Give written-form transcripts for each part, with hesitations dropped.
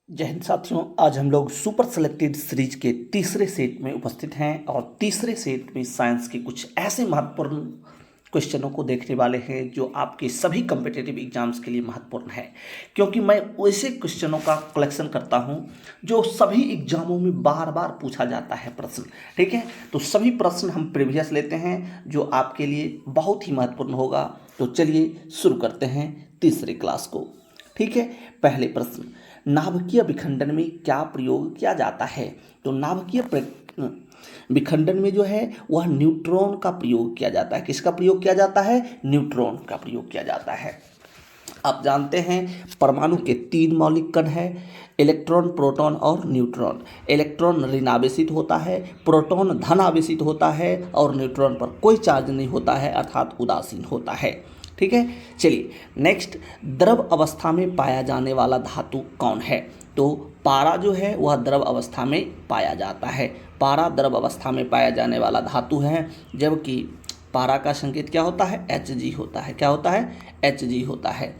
जय हिंद साथियों, आज हम लोग सुपर सेलेक्टेड सीरीज के तीसरे सेट में उपस्थित हैं और तीसरे सेट में साइंस के कुछ ऐसे महत्वपूर्ण क्वेश्चनों को देखने वाले हैं जो आपके सभी कम्पिटिटिव एग्जाम्स के लिए महत्वपूर्ण है, क्योंकि मैं वैसे क्वेश्चनों का कलेक्शन करता हूं जो सभी एग्जामों में बार बार पूछा जाता है प्रश्न। ठीक है, तो सभी प्रश्न हम प्रीवियस लेते हैं जो आपके लिए बहुत ही महत्वपूर्ण होगा। तो चलिए शुरू करते हैं तीसरी क्लास को। ठीक है, पहले प्रश्न, नाभिकीय विखंडन में क्या प्रयोग किया जाता है? तो नाभिकीय विखंडन में जो है वह न्यूट्रॉन का प्रयोग किया जाता है। किसका प्रयोग किया जाता है? न्यूट्रॉन का प्रयोग किया जाता है। आप जानते हैं परमाणु के 3 मौलिक कण हैं, इलेक्ट्रॉन, प्रोटॉन और न्यूट्रॉन। इलेक्ट्रॉन ऋण आवेशित होता है, प्रोटॉन धन आवेशित होता है और न्यूट्रॉन पर कोई चार्ज नहीं होता है, अर्थात उदासीन होता है। ठीक है, चलिए नेक्स्ट, द्रव अवस्था में पाया जाने वाला धातु कौन है? तो पारा जो है वह द्रव अवस्था में पाया जाता है। पारा द्रव अवस्था में पाया जाने वाला धातु है, जबकि पारा का संकेत क्या होता है? Hg होता है। क्या होता है? Hg होता है।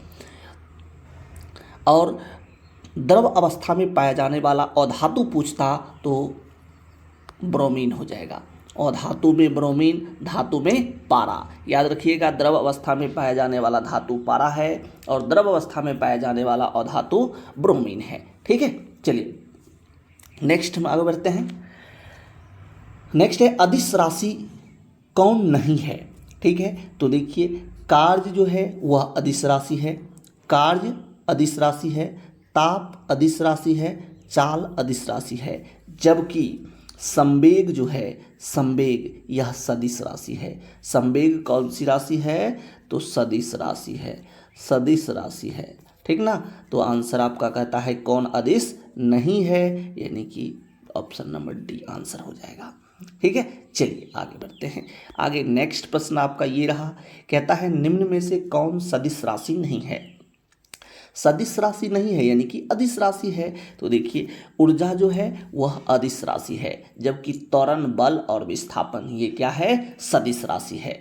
और द्रव अवस्था में पाया जाने वाला अधातु पूछता तो ब्रोमीन हो जाएगा। और धातु में ब्रोमीन, धातु में पारा। याद रखिएगा, द्रव अवस्था में पाया जाने वाला धातु पारा है और द्रव अवस्था में पाया जाने वाला अधातु ब्रोमीन है। ठीक है, चलिए नेक्स्ट हम आगे बढ़ते हैं। नेक्स्ट है अदिश राशि कौन नहीं है? ठीक है, तो देखिए कार्य जो है वह अदिश राशि है, कार्य अदिश राशि है, ताप अदिश राशि है, चाल अदिश राशि है, जबकि संवेग जो है, संवेग यह सदिश राशि है। संवेग कौन सी राशि है? तो सदिश राशि है, सदिश राशि है। ठीक ना, तो आंसर आपका कहता है कौन अदिश नहीं है, यानी कि ऑप्शन नंबर डी आंसर हो जाएगा। ठीक है, चलिए आगे बढ़ते हैं। आगे नेक्स्ट प्रश्न आपका ये रहा, कहता है निम्न में से कौन सदिश राशि नहीं है? सदिश राशि नहीं है यानी कि अदिश राशि है। तो देखिए ऊर्जा जो है वह अदिश राशि है, जबकि त्वरण, बल और विस्थापन ये क्या है? सदिश राशि है।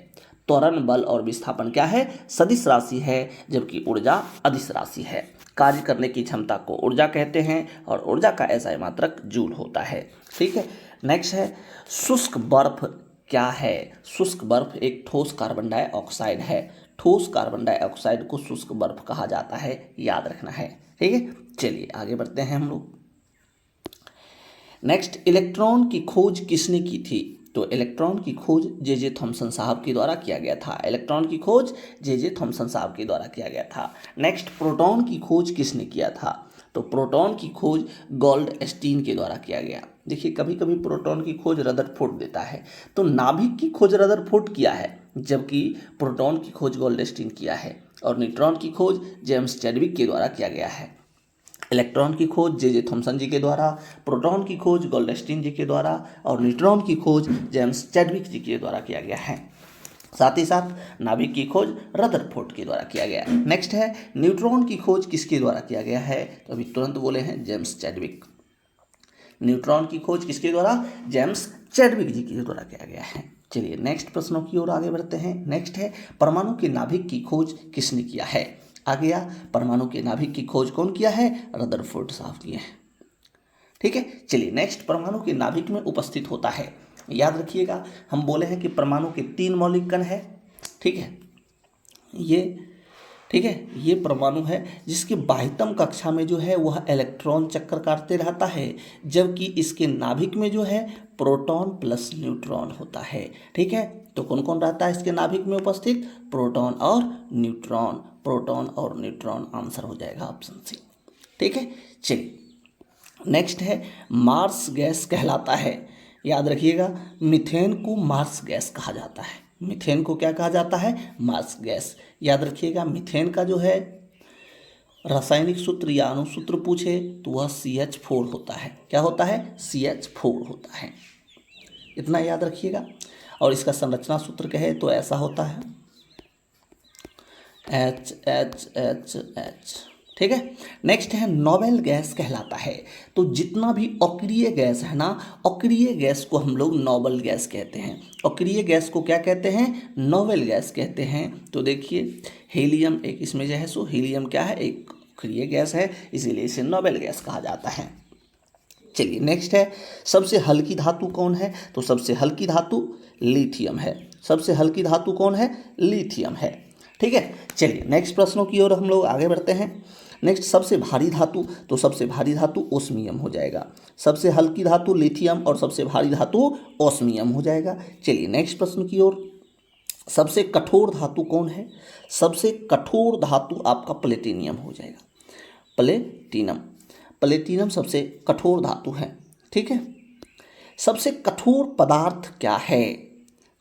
त्वरण, बल और विस्थापन क्या है? सदिश राशि है, जबकि ऊर्जा अदिश राशि है। कार्य करने की क्षमता को ऊर्जा कहते हैं और ऊर्जा का SI मात्रक जूल होता है। ठीक है, नेक्स्ट है शुष्क बर्फ क्या है? शुष्क बर्फ एक ठोस कार्बन डाइऑक्साइड है। ठोस कार्बन डाइऑक्साइड को शुष्क बर्फ कहा जाता है, याद रखना है। ठीक है, चलिए आगे बढ़ते हैं हम लोग। नेक्स्ट, इलेक्ट्रॉन की खोज किसने की थी? तो इलेक्ट्रॉन की खोज जे थॉमसन साहब के द्वारा किया गया था। इलेक्ट्रॉन की खोज जे थॉमसन साहब के द्वारा किया गया था। नेक्स्ट, प्रोटॉन की खोज किसने किया था? तो प्रोटॉन की खोज गोल्डस्टीन के द्वारा किया गया। देखिए कभी कभी प्रोटॉन की खोज रदरफोर्ड देता है, तो नाभिक की खोज रदरफोर्ड किया है, जबकि प्रोटॉन की खोज गोल्डस्टीन किया है। और न्यूट्रॉन की खोज जेम्स चैडविक के द्वारा किया गया है। इलेक्ट्रॉन की खोज जे थॉमसन जी के द्वारा, प्रोटॉन की खोज गोल्डस्टीन जी के द्वारा और न्यूट्रॉन की खोज जेम्स चैडविक जी के द्वारा किया गया है। साथ ही साथ नाभिक की खोज रदरफोर्ड के द्वारा किया गया है। नेक्स्ट है न्यूट्रॉन की खोज किसके द्वारा किया गया है? तो अभी तुरंत बोले हैं जेम्स चैडविक। न्यूट्रॉन की खोज किसके द्वारा? जेम्स चैडविक जी के द्वारा किया गया है। चलिए नेक्स्ट प्रश्नों की ओर आगे बढ़ते हैं। नेक्स्ट है परमाणु के नाभिक की खोज किसने किया है? आ गया, परमाणु के नाभिक की खोज कौन किया है? रदरफोर्ड साहब किए हैं। ठीक है, चलिए नेक्स्ट, परमाणु के नाभिक में उपस्थित होता है। याद रखिएगा हम बोले हैं कि परमाणु के 3 मौलिक कण है। ठीक है, ये परमाणु है जिसके बाह्यतम कक्षा में जो है वह इलेक्ट्रॉन चक्कर काटते रहता है, जबकि इसके नाभिक में जो है प्रोटॉन प्लस न्यूट्रॉन होता है। ठीक है, तो कौन कौन रहता है इसके नाभिक में उपस्थित? प्रोटॉन और न्यूट्रॉन। प्रोटॉन और न्यूट्रॉन आंसर हो जाएगा ऑप्शन सी। ठीक है, चलिए नेक्स्ट है मार्स गैस कहलाता है। याद रखिएगा मीथेन को मार्स गैस कहा जाता है। मीथेन को क्या कहा जाता है? Marsh gas. याद रखिएगा मीथेन का जो है रासायनिक सूत्र या अणुसूत्र पूछे तो वह CH4 होता है। क्या होता है? CH4 होता है, इतना याद रखिएगा। और इसका संरचना सूत्र कहे तो ऐसा होता है HHHH। ठीक है, नेक्स्ट है नोबेल गैस कहलाता है। तो जितना भी अक्रिय गैस है ना, अक्रिय गैस को हम लोग नोबेल गैस कहते हैं। अक्रिय गैस को क्या कहते हैं? नोबेल गैस कहते हैं। तो देखिए हीलियम एक इसमें जो है सो हीलियम क्या है? एक सक्रिय गैस है, इसीलिए इसे नोबेल गैस कहा जाता है। चलिए नेक्स्ट है, सबसे हल्की धातु कौन है? तो सबसे हल्की धातु लिथियम है। सबसे हल्की धातु कौन है? लिथियम है। ठीक है, चलिए नेक्स्ट प्रश्नों की ओर हम लोग आगे बढ़ते हैं। नेक्स्ट, सबसे भारी धातु, तो सबसे भारी धातु ओस्मियम हो जाएगा। सबसे हल्की धातु लिथियम और सबसे भारी धातु ओस्मियम हो जाएगा। चलिए नेक्स्ट प्रश्न की ओर, सबसे कठोर धातु कौन है? सबसे कठोर धातु आपका प्लेटिनियम हो जाएगा। प्लेटिनम सबसे कठोर धातु है। ठीक है, सबसे कठोर पदार्थ क्या है?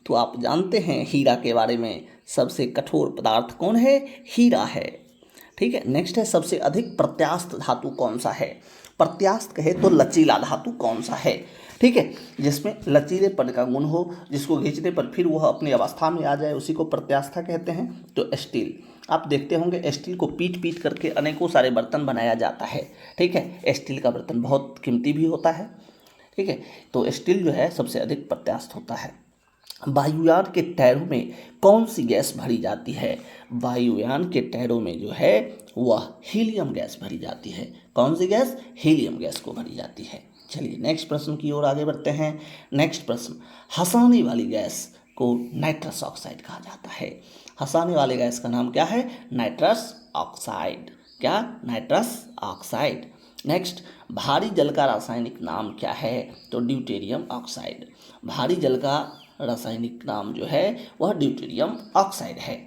तो आप जानते हैं हीरा के बारे में, सबसे कठोर पदार्थ कौन है? हीरा है। ठीक है, नेक्स्ट है, सबसे अधिक प्रत्यास्थ धातु कौन सा है? प्रत्यास्थ कहे तो लचीला धातु कौन सा है? ठीक है, जिसमें लचीलेपन का गुण हो, जिसको खींचने पर फिर वह अपनी अवस्था में आ जाए, उसी को प्रत्यास्था कहते हैं। तो स्टील, आप देखते होंगे स्टील को पीट पीट करके अनेकों सारे बर्तन बनाया जाता है। ठीक है, स्टील का बर्तन बहुत कीमती भी होता है। ठीक है, तो स्टील जो है सबसे अधिक प्रत्यास्थ होता है। वायुयान के टायरों में कौन सी गैस भरी जाती है? वायुयान के टायरों में जो है वह हीलियम गैस भरी जाती है। कौन सी गैस? हीलियम गैस को भरी जाती है। चलिए नेक्स्ट प्रश्न की ओर आगे बढ़ते हैं। नेक्स्ट प्रश्न, हंसाने वाली गैस को नाइट्रस ऑक्साइड कहा जाता है। हंसाने वाले गैस का नाम क्या है? Nitrous oxide. क्या? Nitrous oxide. नेक्स्ट, भारी जल का रासायनिक नाम क्या है? तो ड्यूटेरियम ऑक्साइड। भारी जल का रासायनिक नाम जो है वह ड्यूटेरियम ऑक्साइड है,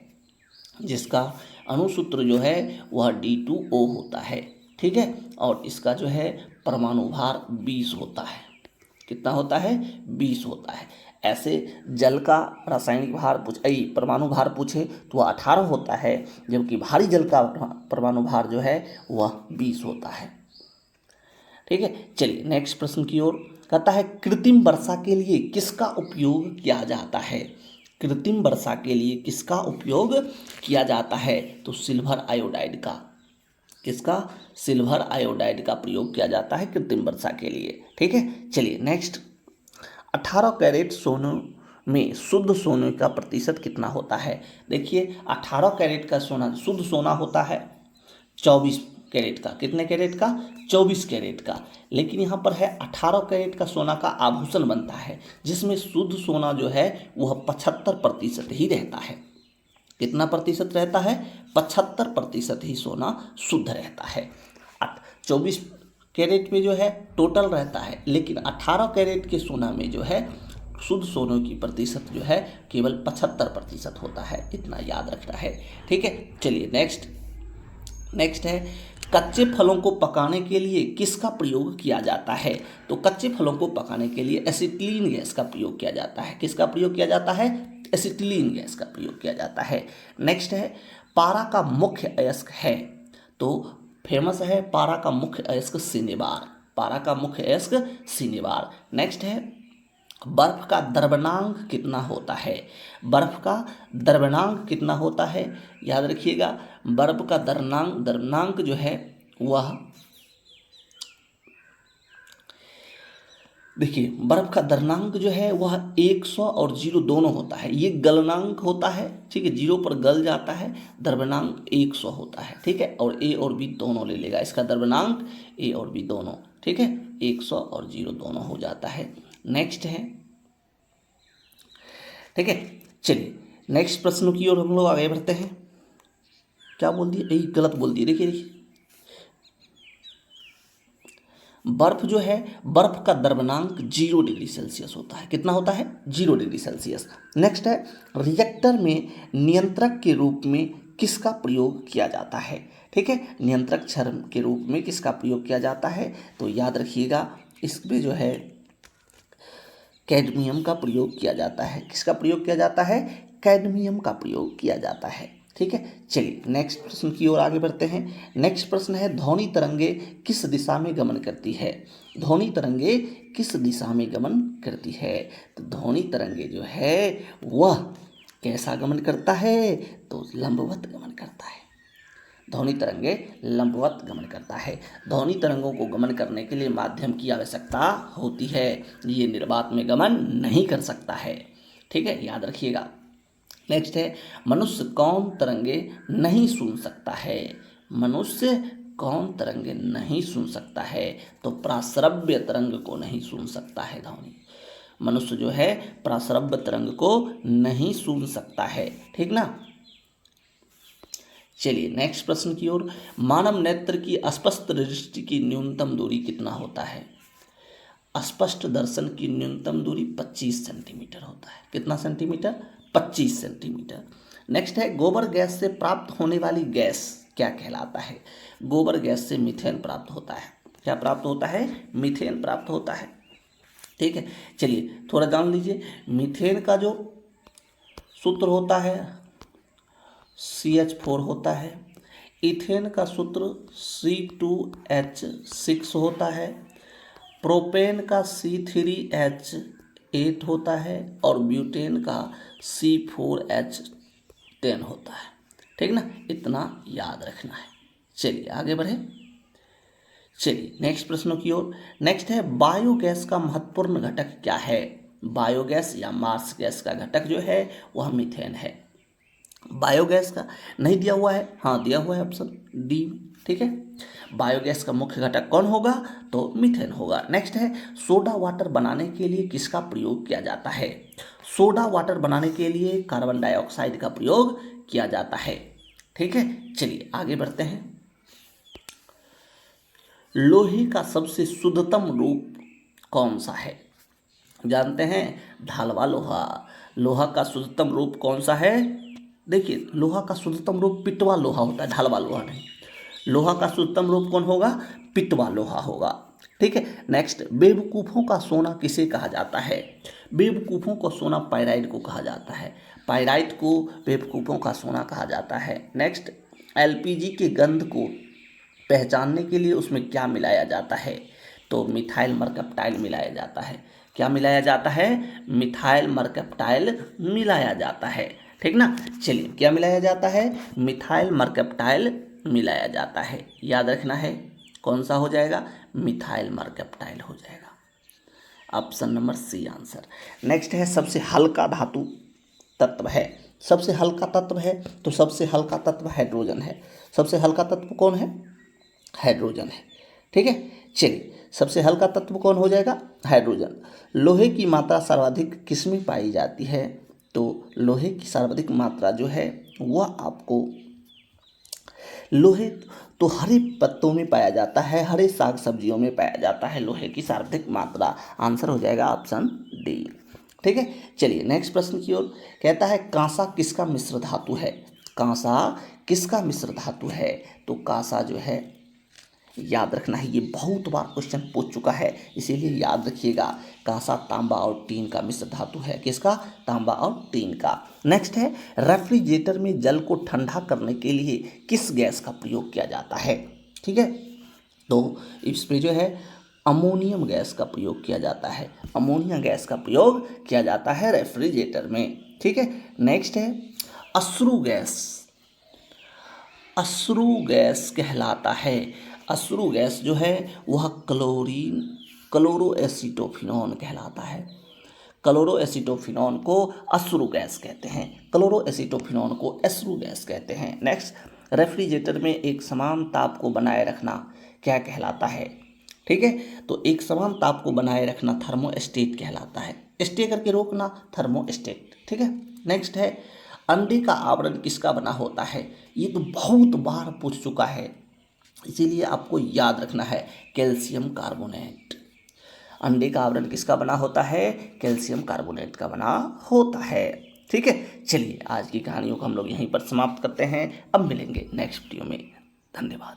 जिसका अणुसूत्र जो है वह D2O होता है। ठीक है, और इसका जो है परमाणु भार 20 होता है। कितना होता है? 20 होता है। ऐसे जल का रासायनिक भार परमाणु भार पूछे तो वह 18 होता है, जबकि भारी जल का परमाणु भार जो है वह 20 होता है। ठीक है, चलिए नेक्स्ट प्रश्न की ओर। कहता है, कृत्रिम वर्षा के लिए किसका उपयोग किया जाता है? कृत्रिम वर्षा के लिए किसका उपयोग किया जाता है? तो सिल्वर आयोडाइड का। किसका? सिल्वर आयोडाइड का प्रयोग किया जाता है कृत्रिम वर्षा के लिए। ठीक है, चलिए नेक्स्ट, 18 कैरेट सोने में शुद्ध सोने का प्रतिशत कितना होता है? देखिए, 18 कैरेट का सोना शुद्ध सोना होता है 24 कैरेट का। कितने कैरेट का? 24 कैरेट का। लेकिन यहाँ पर है 18 कैरेट का सोना का आभूषण बनता है, जिसमें शुद्ध सोना जो है वह 75% ही रहता है। कितना प्रतिशत रहता है? 75% ही सोना शुद्ध रहता है। 24 कैरेट में जो है टोटल रहता है, लेकिन 18 कैरेट के सोना में जो है शुद्ध सोने की प्रतिशत जो है केवल 75% होता है। इतना याद रखना है। ठीक है, चलिए नेक्स्ट है, कच्चे फलों को पकाने के लिए किसका प्रयोग किया जाता है? तो कच्चे फलों को पकाने के लिए एसिटिलीन गैस का प्रयोग किया जाता है। किसका प्रयोग किया जाता है? एसिटिलीन गैस का प्रयोग किया जाता है। नेक्स्ट है, पारा का मुख्य अयस्क है। तो फेमस है पारा का मुख्य अयस्क सिनेबार। पारा का मुख्य अयस्क सिनेबार। नेक्स्ट है, बर्फ का द्रवणांक कितना होता है? बर्फ का द्रवणांक कितना होता है? याद रखिएगा, बर्फ का द्रवणांक जो है वह, देखिए बर्फ का द्रवणांक जो है वह 100 और 0 दोनों होता है। ये गलनांक होता है। ठीक है, 0 पर गल जाता है। द्रवणांक 100 होता है। ठीक है, और A और B दोनों ले लेगा। इसका द्रवणांक A और B दोनों, ठीक है, 100 और 0 दोनों हो जाता है। नेक्स्ट है, ठीक है, चलिए नेक्स्ट प्रश्न की ओर हम लोग आगे बढ़ते हैं। क्या बोल दिए? यही गलत बोल दिए। देखिए बर्फ जो है, बर्फ का द्रवणांक 0 डिग्री सेल्सियस होता है। कितना होता है? 0 डिग्री सेल्सियस। नेक्स्ट है, रिएक्टर में नियंत्रक के रूप में किसका प्रयोग किया जाता है? ठीक है, नियंत्रक छड़ के रूप में किसका प्रयोग किया जाता है? तो याद रखिएगा, इसमें जो है कैडमियम का प्रयोग किया जाता है। किसका प्रयोग किया जाता है? कैडमियम का प्रयोग किया जाता है। ठीक है, चलिए नेक्स्ट प्रश्न की ओर आगे बढ़ते हैं। नेक्स्ट प्रश्न है, ध्वनि तरंगे किस दिशा में गमन करती है? ध्वनि तरंगे किस दिशा में गमन करती है? तो ध्वनि तरंगे जो है वह कैसा गमन करता है? तो लंबवत गमन करता है। ध्वनि तरंगे लंबवत गमन करता है। ध्वनि तरंगों को गमन करने के लिए माध्यम की आवश्यकता होती है। ये निर्वात में गमन नहीं कर सकता है। ठीक है, याद रखिएगा। नेक्स्ट है, मनुष्य कौन तरंगे नहीं सुन सकता है? मनुष्य कौन तरंग नहीं सुन सकता है? तो प्राश्रव्य तरंग को नहीं सुन सकता है ध्वनि। मनुष्य जो है प्राश्रव्य तरंग को नहीं सुन सकता है, ठीक ना। चलिए नेक्स्ट प्रश्न की ओर। मानव नेत्र की स्पष्ट दृष्टि की न्यूनतम दूरी कितना होता है? स्पष्ट दर्शन की न्यूनतम दूरी 25 सेंटीमीटर होता है। कितना सेंटीमीटर? 25 सेंटीमीटर। नेक्स्ट है गोबर गैस से प्राप्त होने वाली गैस क्या कहलाता है? गोबर गैस से मीथेन प्राप्त होता है। क्या प्राप्त होता है? मीथेन प्राप्त होता है, ठीक है। चलिए थोड़ा जान लीजिए। मीथेन का जो सूत्र होता है CH4 होता है। इथेन का सूत्र C2H6 होता है। प्रोपेन का C3H8 होता है और ब्यूटेन का C4H10 होता है, ठीक ना। इतना याद रखना है। चलिए आगे बढ़े। चलिए नेक्स्ट प्रश्नों की ओर। नेक्स्ट है बायोगैस का महत्वपूर्ण घटक क्या है? बायोगैस या मार्स गैस का घटक जो है वह मीथेन है। बायोगैस का नहीं दिया हुआ है, हाँ दिया हुआ है ऑप्शन डी, ठीक है। बायोगैस का मुख्य घटक कौन होगा? तो मीथेन होगा। नेक्स्ट है सोडा वाटर बनाने के लिए किसका प्रयोग किया जाता है? सोडा वाटर बनाने के लिए कार्बन डाइऑक्साइड का प्रयोग किया जाता है, ठीक है। चलिए आगे बढ़ते हैं। लोहे का सबसे शुद्धतम रूप कौन सा है? जानते हैं, ढालवा लोहा। लोहा का शुद्धतम रूप कौन सा है? देखिए लोहा का शुद्धतम रूप पिटवा लोहा होता है, ढालवा लोहा नहीं। लोहा का शुद्धतम रूप कौन होगा? पिटवा लोहा होगा, ठीक है। नेक्स्ट बेवकूफ़ों का सोना किसे कहा जाता है? बेवकूफ़ों को सोना पाइराइट को कहा जाता है। पाइराइट को बेवकूफ़ों का सोना कहा जाता है। नेक्स्ट LPG के गंध को पहचानने के लिए उसमें क्या मिलाया जाता है? तो मिथाइल मरकप्टाइल मिलाया जाता है। क्या मिलाया जाता है? मिथाइल मरकप्टाइल मिलाया जाता है, ठीक ना। चलिए क्या मिलाया जाता है? मिथाइल मरकप्टाइल मिलाया जाता है। याद रखना है कौन सा हो जाएगा? मिथाइल मरकप्टाइल हो जाएगा। Option number C answer. Next है सबसे हल्का धातु तत्व है। सबसे हल्का तत्व है तो सबसे हल्का तत्व हाइड्रोजन है। सबसे हल्का तत्व कौन है? हाइड्रोजन है, ठीक है। चलिए सबसे हल्का तत्व कौन हो जाएगा? हाइड्रोजन। लोहे की मात्रा सर्वाधिक किसमें पाई जाती है? तो लोहे की सर्वाधिक मात्रा जो है वह आपको लोहे तो हरे पत्तों में पाया जाता है, हरे साग सब्जियों में पाया जाता है लोहे की सर्वाधिक मात्रा। आंसर हो जाएगा ऑप्शन डी, ठीक है। चलिए नेक्स्ट प्रश्न की ओर। कहता है कांसा किसका मिश्र धातु है? कांसा किसका मिश्र धातु है? तो कांसा जो है याद रखना है, ये बहुत बार क्वेश्चन पूछ चुका है, इसीलिए याद रखिएगा। कांसा तांबा और टीन का मिश्र धातु है। किसका? तांबा और टीन का। नेक्स्ट है रेफ्रिजरेटर में जल को ठंडा करने के लिए किस गैस का प्रयोग किया जाता है? ठीक है, तो इस पे जो है अमोनियम गैस का प्रयोग किया जाता है। अमोनिया गैस का प्रयोग किया जाता है रेफ्रिजरेटर में, ठीक है। नेक्स्ट है अश्रु गैस। अश्रु गैस कहलाता है। अश्रु गैस जो है वह क्लोरोएसिटोफिनॉन कहलाता है। क्लोरोएसिटोफिनॉन को अश्रु गैस कहते हैं, क्लोरोएसिटोफिनॉन को अश्रु गैस कहते हैं। नेक्स्ट रेफ्रिजरेटर में एक समान ताप को बनाए रखना क्या कहलाता है? ठीक है, तो एक समान ताप को बनाए रखना थर्मोस्टेट कहलाता है। स्टे करके रोकना थर्मोस्टेट, ठीक है। नेक्स्ट है अंडे का आवरण किसका बना होता है? ये तो बहुत बार पूछ चुका है, इसीलिए आपको याद रखना है, कैल्शियम कार्बोनेट। अंडे का आवरण किसका बना होता है? कैल्शियम कार्बोनेट का बना होता है, ठीक है। चलिए आज की कहानियों को हम लोग यहीं पर समाप्त करते हैं, अब मिलेंगे नेक्स्ट वीडियो में। धन्यवाद।